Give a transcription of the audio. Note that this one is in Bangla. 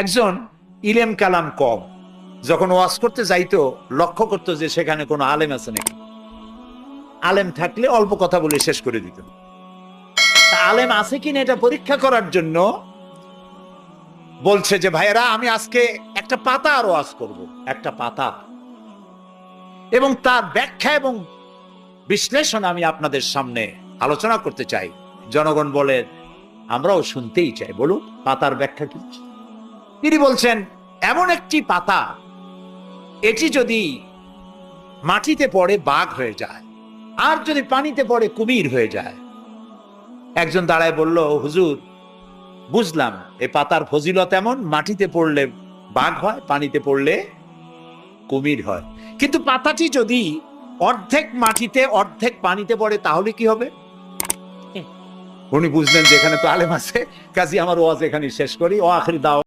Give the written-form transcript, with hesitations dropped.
একজন ইলেম কালাম কম, যখন ওয়াজ করতে যাইতো লক্ষ্য করতো যে সেখানে কোনো আলেম আছে নাকি। আলেম থাকলে অল্প কথা বলে শেষ করে দিত। আলেম আছে কিনা এটা পরীক্ষা করার জন্য বলছে যে ভাইয়েরা, আমি আজকে একটা পাতা আর ওয়াজ করব, একটা পাতা, এবং তার ব্যাখ্যা এবং বিশ্লেষণ আমি আপনাদের সামনে আলোচনা করতে চাই। জনগণ বলেন আমরাও শুনতেই চাই, বলুন পাতার ব্যাখ্যা কি। তিনি বলছেন এমন একটি পাতা, এটি যদি মাটিতে পড়ে বাঘ হয়ে যায়, আর যদি পানিতে পড়ে কুমির হয়ে যায়। একজন দাঁড়ায় বলল, হুজুর বুঝলাম এই পাতার ফজিলত এমন, মাটিতে পড়লে বাঘ হয়, পানিতে পড়লে কুমির হয়, কিন্তু পাতাটি যদি অর্ধেক মাটিতে অর্ধেক পানিতে পড়ে তাহলে কি হবে? উনি বুঝলেন যে এখানে তো আলেম আছে, কাজী আমার ওয়াজ এখানে শেষ করি। ও আখির দাওয়া।